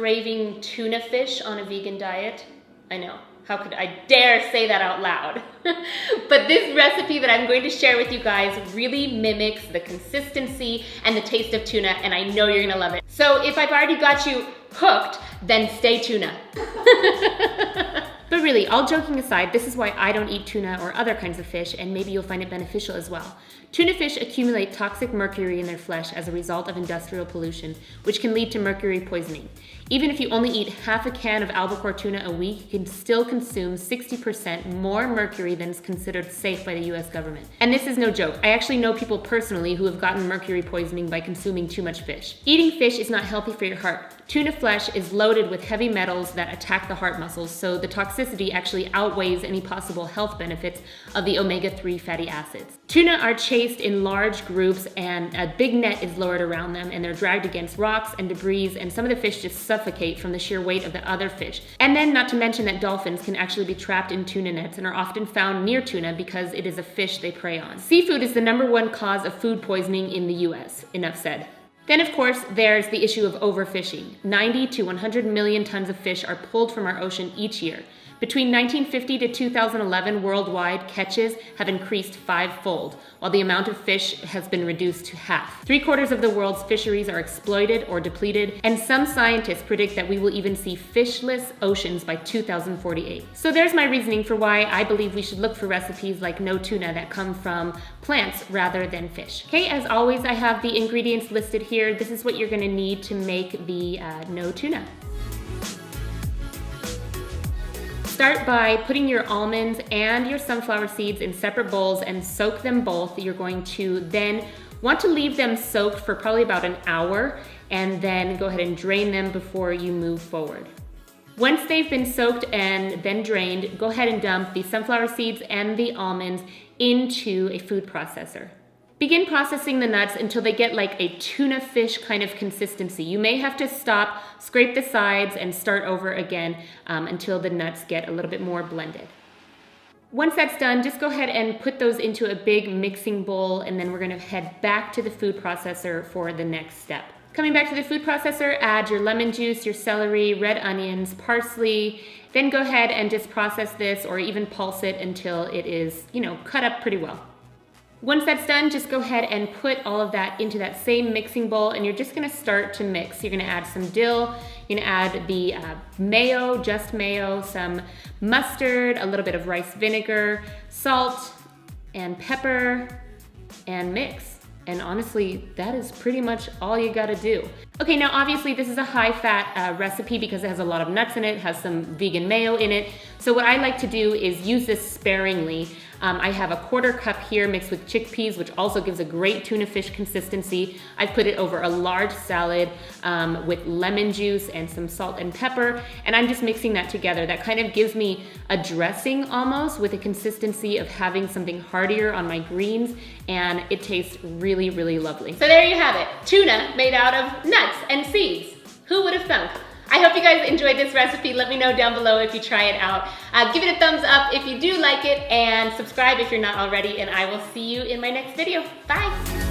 craving tuna fish on a vegan diet? I know. How could I dare say that out loud? But this recipe that I'm going to share with you guys really mimics the consistency and the taste of tuna, and I know you're gonna love it. So if I've already got you hooked, then stay tuna. But really, all joking aside, this is why I don't eat tuna or other kinds of fish, and maybe you'll find it beneficial as well. Tuna fish accumulate toxic mercury in their flesh as a result of industrial pollution, which can lead to mercury poisoning. Even if you only eat half a can of albacore tuna a week, you can still consume 60% more mercury than is considered safe by the US government. And this is no joke. I actually know people personally who have gotten mercury poisoning by consuming too much fish. Eating fish is not healthy for your heart. Tuna flesh is loaded with heavy metals that attack the heart muscles, so the toxicity actually outweighs any possible health benefits of the omega-3 fatty acids. Tuna are chased in large groups, and a big net is lowered around them, and they're dragged against rocks and debris, and some of the fish just suffocate from the sheer weight of the other fish. And then not to mention that dolphins can actually be trapped in tuna nets and are often found near tuna because it is a fish they prey on. Seafood is the #1 cause of food poisoning in the US. Enough said. Then, of course, there's the issue of overfishing. 90 to 100 million tons of fish are pulled from our ocean each year. Between 1950 to 2011, worldwide catches have increased 5-fold, while the amount of fish has been reduced to half. 3/4 of the world's fisheries are exploited or depleted, and some scientists predict that we will even see fishless oceans by 2048. So there's my reasoning for why I believe we should look for recipes like no tuna that come from plants rather than fish. Okay, as always, I have the ingredients listed here. This is what you're gonna need to make the no tuna. Start by putting your almonds and your sunflower seeds in separate bowls and soak them both. You're going to then want to leave them soaked for probably about an hour, and then go ahead and drain them before you move forward. Once they've been soaked and then drained, go ahead and dump the sunflower seeds and the almonds into a food processor. Begin processing the nuts until they get like a tuna fish kind of consistency. You may have to stop, scrape the sides, and start over again until the nuts get a little bit more blended. Once that's done, just go ahead and put those into a big mixing bowl, and then we're gonna head back to the food processor for the next step. Coming back to the food processor, add your lemon juice, your celery, red onions, parsley, then go ahead and just process this or even pulse it until it is, cut up pretty well. Once that's done, just go ahead and put all of that into that same mixing bowl, and you're just gonna start to mix. You're gonna add some dill, you're gonna add the mayo, just mayo, some mustard, a little bit of rice vinegar, salt, and pepper, and mix. And honestly, that is pretty much all you gotta do. Okay, now obviously this is a high-fat recipe because it has a lot of nuts in it, has some vegan mayo in it. So what I like to do is use this sparingly. I have a 1/4 cup here mixed with chickpeas, which also gives a great tuna fish consistency. I've put it over a large salad with lemon juice and some salt and pepper, and I'm just mixing that together. That kind of gives me a dressing almost, with a consistency of having something heartier on my greens, and it tastes really, really lovely. So there you have it, tuna made out of nuts and seeds. Who would have thunk? I hope you guys enjoyed this recipe. Let me know down below if you try it out. Give it a thumbs up if you do like it, and subscribe if you're not already, and I will see you in my next video. Bye.